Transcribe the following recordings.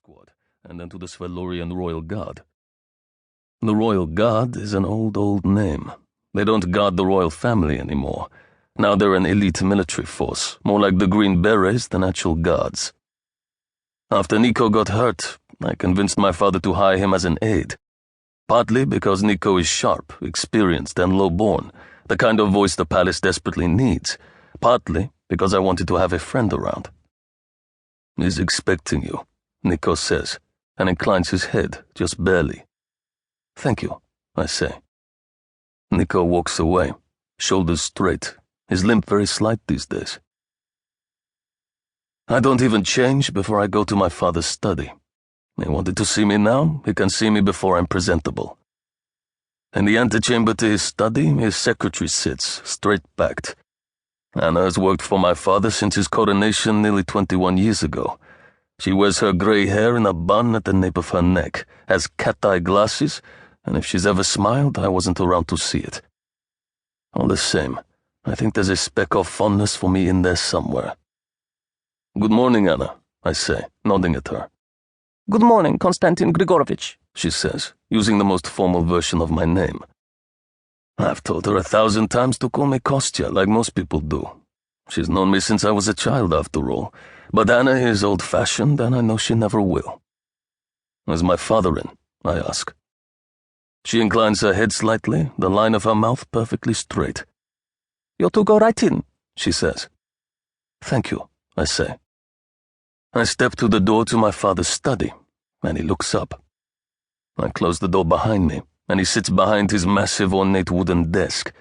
squad, and then to the Svelorian Royal Guard. The Royal Guard is an old name. They don't guard the royal family anymore. Now they're an elite military force, more like the Green Berets than actual guards. After Nico got hurt, I convinced my father to hire him as an aide. Partly because Nico is sharp, experienced, and low-born, the kind of voice the palace desperately needs. Partly because I wanted to have a friend around. "He's expecting you," Nico says, and inclines his head, just barely. "Thank you," I say. Nico walks away, shoulders straight, his limp very slight these days. I don't even change before I go to my father's study. He wanted to see me now, he can see me before I'm presentable. In the antechamber to his study, his secretary sits, straight-backed. Anna has worked for my father since his coronation nearly 21 years ago. She wears her grey hair in a bun at the nape of her neck, has cat-eye glasses, and if she's ever smiled, I wasn't around to see it. All the same, I think there's a speck of fondness for me in there somewhere. "Good morning, Anna," I say, nodding at her. "Good morning, Konstantin Grigorovich," she says, using the most formal version of my name. I've told her 1,000 times to call me Kostya, like most people do. She's known me since I was a child, after all. But Anna is old-fashioned, and I know she never will. "Is my father in?" I ask. She inclines her head slightly, the line of her mouth perfectly straight. "You're to go right in," she says. "Thank you," I say. I step to the door to my father's study, and he looks up. I close the door behind me, and he sits behind his massive ornate wooden desk.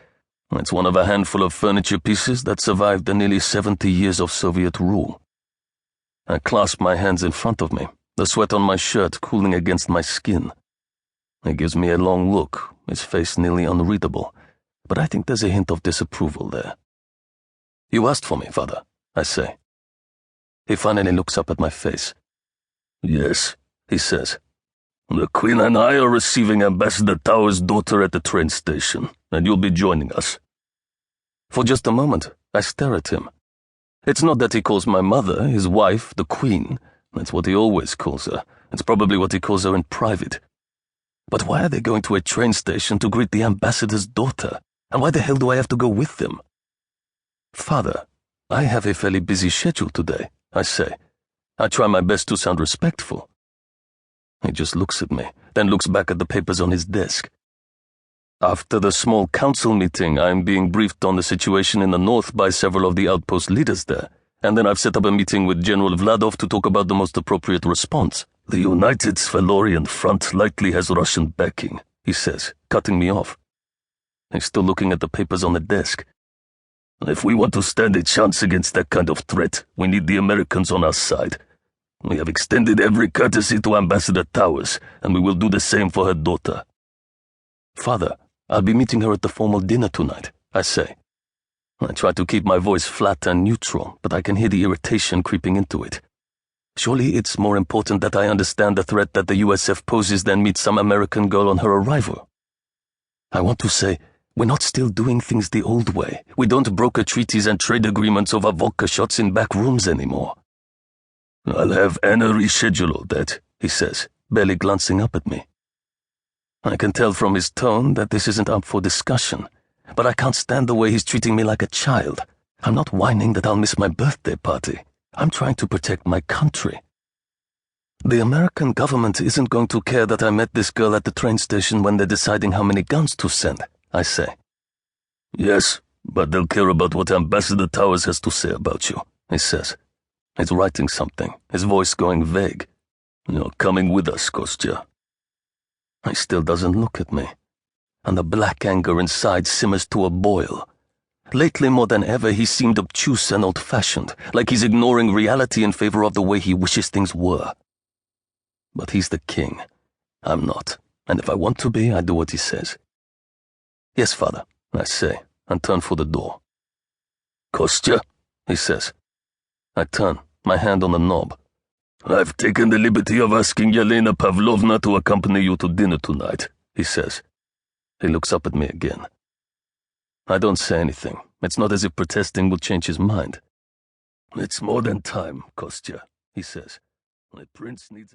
It's one of a handful of furniture pieces that survived the nearly 70 years of Soviet rule. I clasp my hands in front of me, the sweat on my shirt cooling against my skin. He gives me a long look, his face nearly unreadable, but I think there's a hint of disapproval there. "You asked for me, father," I say. He finally looks up at my face. "Yes," he says. "The Queen and I are receiving Ambassador Tower's daughter at the train station, and you'll be joining us." For just a moment, I stare at him. It's not that he calls my mother, his wife, the Queen. That's what he always calls her. It's probably what he calls her in private. But why are they going to a train station to greet the ambassador's daughter? And why the hell do I have to go with them? "Father, I have a fairly busy schedule today," I say. I try my best to sound respectful. He just looks at me, then looks back at the papers on his desk. "After the small council meeting, I'm being briefed on the situation in the north by several of the outpost leaders there, and then I've set up a meeting with General Vladov to talk about the most appropriate response. The United Svelorian Front likely has Russian backing," he says, cutting me off. He's still looking at the papers on the desk. "If we want to stand a chance against that kind of threat, we need the Americans on our side. We have extended every courtesy to Ambassador Towers, and we will do the same for her daughter." "Father, I'll be meeting her at the formal dinner tonight," I say. I try to keep my voice flat and neutral, but I can hear the irritation creeping into it. Surely it's more important that I understand the threat that the USF poses than meet some American girl on her arrival. I want to say, we're not still doing things the old way. We don't broker treaties and trade agreements over vodka shots in back rooms anymore. "I'll have Anna reschedule all that," he says, barely glancing up at me. I can tell from his tone that this isn't up for discussion, but I can't stand the way he's treating me like a child. I'm not whining that I'll miss my birthday party. I'm trying to protect my country. The American government isn't going to care that I met this girl at the train station when they're deciding how many guns to send, I say. "Yes, but they'll care about what Ambassador Towers has to say about you," he says. He's writing something, his voice going vague. "You're coming with us, Kostya." He still doesn't look at me, and the black anger inside simmers to a boil. Lately, more than ever, he seemed obtuse and old-fashioned, like he's ignoring reality in favor of the way he wishes things were. But he's the king. I'm not, and if I want to be, I do what he says. "Yes, father," I say, and turn for the door. "Kostya," he says. I turn, my hand on the knob. "I've taken the liberty of asking Yelena Pavlovna to accompany you to dinner tonight," he says. He looks up at me again. I don't say anything. It's not as if protesting will change his mind. "It's more than time, Kostya," he says. "The prince needs